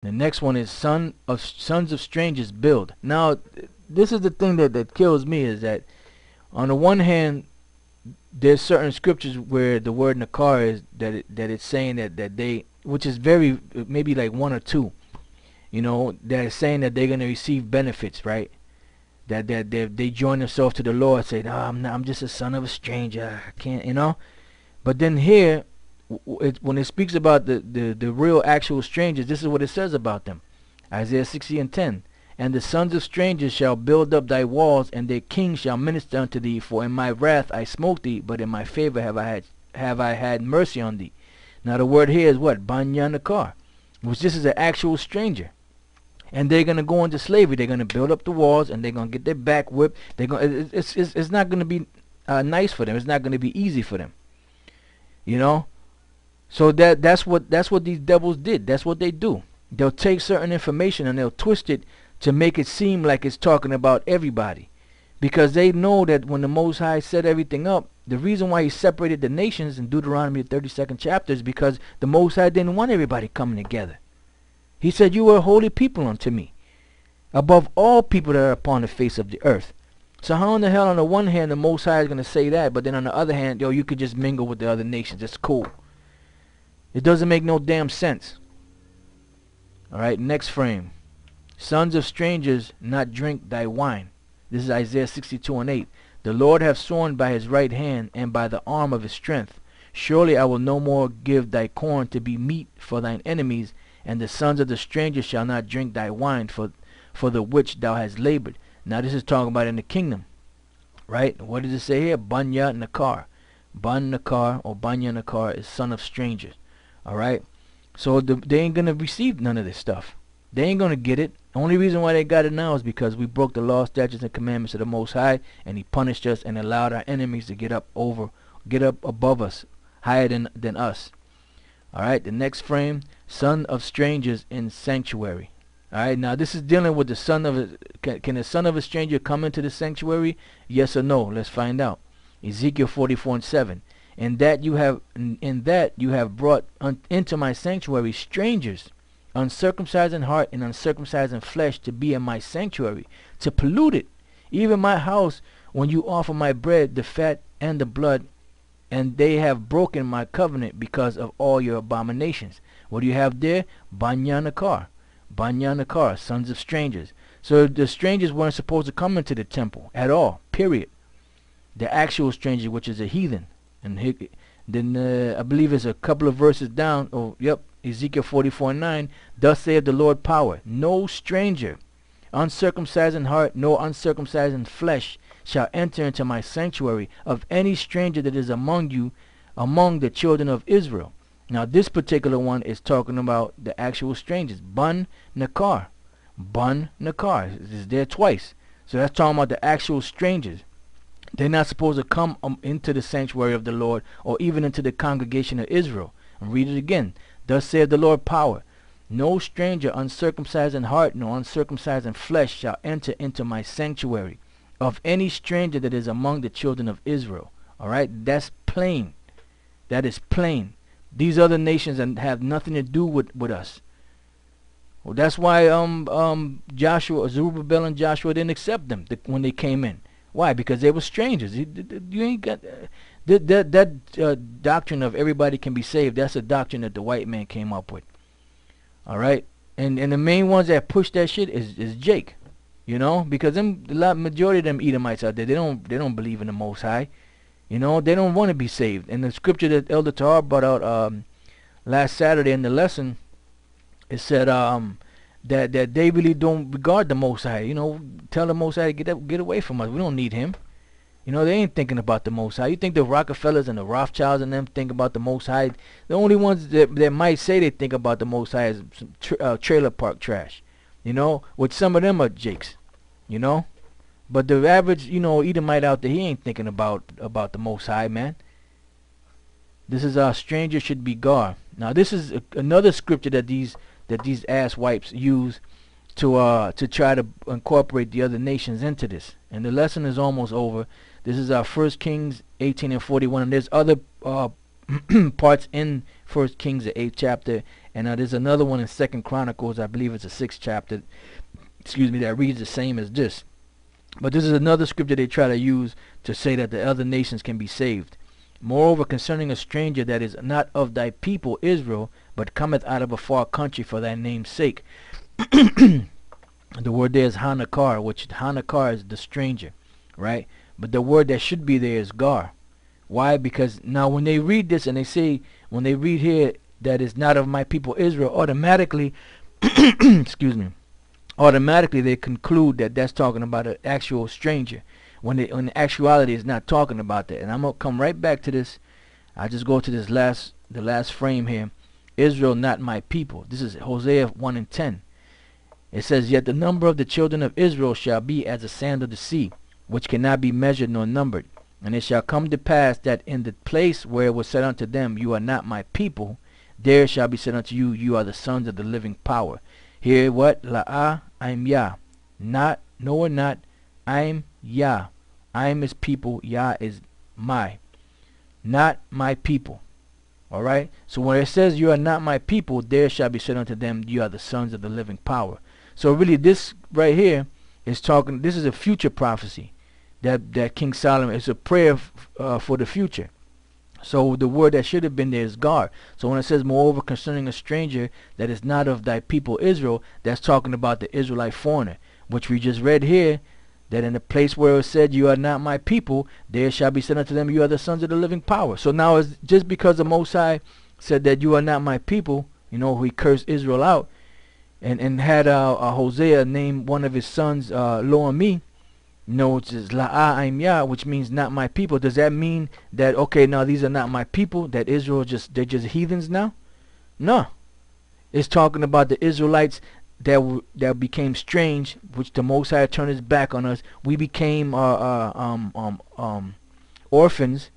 The next one is sons of strangers build. Now, this is the thing that kills me, is that on the one hand, there's certain scriptures where the word nakar is that it's saying that they, which is very, maybe like one or two, that is saying that they're gonna receive benefits, right? That they join themselves to the Lord, say, "No, I'm just a son of a stranger. I can't." But then here, when it speaks about the real actual strangers, this is what it says about them. Isaiah 60:10. And the sons of strangers shall build up thy walls, and their kings shall minister unto thee. For in my wrath I smote thee, but in my favor have I had mercy on thee. Now the word here is what? Banyan Nakar, which this is an actual stranger. And they're gonna go into slavery. They're gonna build up the walls, and they're gonna get their back whipped. They're gonna. It's not gonna be nice for them. It's not gonna be easy for them. You know. So that's what these devils did. That's what they do. They'll take certain information and they'll twist it to make it seem like it's talking about everybody, because they know that when the Most High set everything up, the reason why he separated the nations in Deuteronomy 32nd chapter is because the Most High didn't want everybody coming together. He said, "You are a holy people unto me, above all people that are upon the face of the earth." So how in the hell, on the one hand, the Most High is going to say that, but then on the other hand, yo, you could just mingle with the other nations. It's cool. It doesn't make no damn sense. Alright, next frame. Sons of strangers not drink thy wine. This is Isaiah 62:8. The Lord hath sworn by his right hand, and by the arm of his strength. Surely I will no more give thy corn to be meat for thine enemies, and the sons of the strangers shall not drink thy wine for the which thou hast labored. Now this is talking about in the kingdom. Right? What does it say here? Banya Nakar. Ban Nakar or Banya Nakar is son of strangers. Alright? So they ain't going to receive none of this stuff. They ain't going to get it. The only reason why they got it now is because we broke the law, statutes, and commandments of the Most High, and he punished us and allowed our enemies to get up above us, higher than us. Alright, the next frame, son of strangers in sanctuary. Alright, now this is dealing with the son of a, can the son of a stranger come into the sanctuary? Yes or no? Let's find out. Ezekiel 44:7. In that you have brought into my sanctuary strangers, uncircumcised in heart and uncircumcised in flesh, to be in my sanctuary, to pollute it, even my house, when you offer my bread, the fat and the blood, and they have broken my covenant because of all your abominations. What do you have there? Banya Nakar. Banya Nakar, sons of strangers. So the strangers weren't supposed to come into the temple at all, period. The actual stranger, which is a heathen. And then I believe it's a couple of verses down. Oh, yep. Ezekiel 44:9. Thus saith the Lord power, no stranger, uncircumcised in heart, nor uncircumcised in flesh, shall enter into my sanctuary, of any stranger that is among you, among the children of Israel. Now this particular one is talking about the actual strangers. Bun Nakar. Bun Nakar. It's there twice. So that's talking about the actual strangers. They're not supposed to come into the sanctuary of the Lord, or even into the congregation of Israel. And read it again. Thus saith the Lord power, no stranger uncircumcised in heart, nor uncircumcised in flesh, shall enter into my sanctuary, of any stranger that is among the children of Israel. Alright, that's plain. That is plain. These other nations have nothing to do with us. Well, that's why Zerubbabel and Joshua didn't accept them when they came in. Why? Because they were strangers. You ain't got that doctrine of everybody can be saved. That's a doctrine that the white man came up with. All right, and the main ones that push that shit is Jake. Because majority of them Edomites out there, they don't believe in the Most High. They don't want to be saved. And the scripture that Elder Tahar brought out last Saturday in the lesson, it said that they really don't regard the Most High. Tell the Most High to get away from us. We don't need him. They ain't thinking about the Most High. You think the Rockefellers and the Rothschilds and them think about the Most High? The only ones that might say they think about the Most High is some trailer park trash. Which some of them are jakes. But the average, Edomite out there, he ain't thinking about the Most High, man. This is our stranger should be gar. Now this is another scripture that these ass wipes use to try to incorporate the other nations into this. And the lesson is almost over. This is our 1 Kings 18:41, and there's other parts in First Kings, the 8th chapter, and there's another one in Second Chronicles, I believe it's the 6th chapter, excuse me, that reads the same as this. But this is another scripture they try to use to say that the other nations can be saved. Moreover, concerning a stranger that is not of thy people Israel, but cometh out of a far country for thy name's sake. The word there is Hanakar, which Hanakar is the stranger, right? But the word that should be there is Gar. Why? Because now when they read this and they say, when they read here that is not of my people Israel, automatically, excuse me, automatically they conclude that that's talking about an actual stranger, when in actuality it's not talking about that. And I'm gonna come right back to this. I just go to this the last frame here. Israel, not my people. This is Hosea 1 and 10. It says, yet the number of the children of Israel shall be as the sand of the sea, which cannot be measured nor numbered. And it shall come to pass that in the place where it was said unto them, you are not my people, there shall be said unto you, you are the sons of the living power. Here what? La'ah, I'm Yah. Not, no or not, I'm Yah. I'm his people, Yah is my. Not my people. Alright? So when it says you are not my people, there shall be said unto them, you are the sons of the living power. So really this right here is talking, this is a future prophecy. That King Solomon, it's a prayer for the future. So the word that should have been there is God. So when it says, moreover, concerning a stranger that is not of thy people Israel, that's talking about the Israelite foreigner, which we just read here, that in the place where it said, you are not my people, there shall be said unto them, you are the sons of the living power. So now it's just because the Most High said that you are not my people, you know, he cursed Israel out, and had Hosea name one of his sons Lo Ami, no, it's just La'ah I'm Yah, which means not my people. Does that mean that, okay, now these are not my people, that Israel they're just heathens now? No. It's talking about the Israelites that became strange, which the Most High turned his back on us. We became orphans,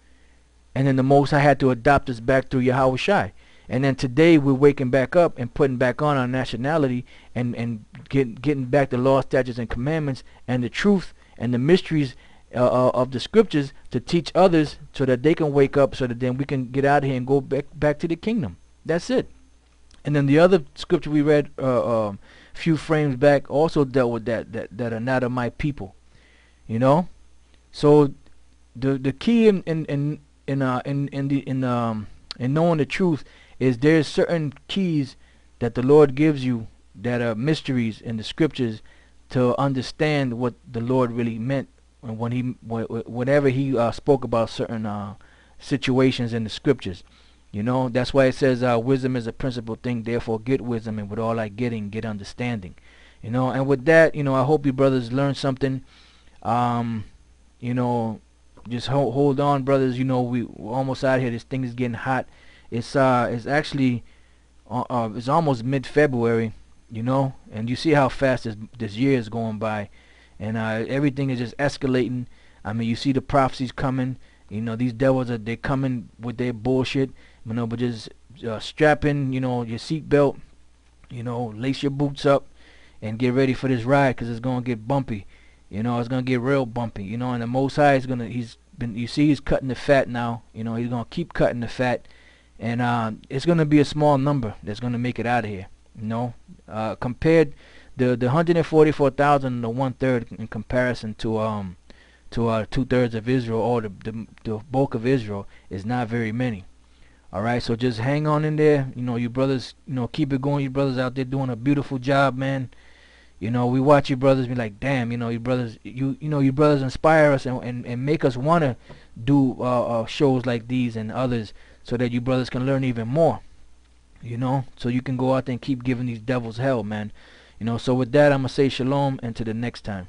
and then the Most High had to adopt us back through Yahweh Shai. And then today we're waking back up and putting back on our nationality and getting back the law, statutes, and commandments and the truth and the mysteries of the scriptures to teach others so that they can wake up, so that then we can get out of here and go back to the kingdom. That's it. And then the other scripture we read a few frames back also dealt with that are not of my people. You know? So the key in knowing the truth is there's certain keys that the Lord gives you that are mysteries in the scriptures to understand what the Lord really meant whenever he spoke about certain situations in the scriptures. You know, that's why it says wisdom is a principal thing, therefore get wisdom, and with all thy getting, get understanding. You know, and with that, you know, I hope you brothers learned something. You know, just hold on, brothers. You know, we're almost out here. This thing is getting hot. It's actually it's almost mid-February. You know, and you see how fast this year is going by, and everything is just escalating. I mean, you see the prophecies coming. You know, these devils they're coming with their bullshit. You know, but just strap in, you know, your seatbelt. You know, lace your boots up, and get ready for this ride, cause it's gonna get bumpy. You know, it's gonna get real bumpy. You know, and the Most High is gonna. You see, he's cutting the fat now. You know, he's gonna keep cutting the fat, and it's gonna be a small number that's gonna make it out of here. You know, compared the 144,000, the 1/3 in comparison to 2/3 of Israel, or the bulk of Israel, is not very many. All right, so just hang on in there. You know, you brothers, you know, keep it going. You brothers out there doing a beautiful job, man. You know, we watch you brothers be like, damn, you know, you brothers, you know, you brothers inspire us and make us want to do shows like these and others, so that you brothers can learn even more. You know, so you can go out there and keep giving these devils hell, man. You know, so with that, I'm going to say shalom, and to the next time.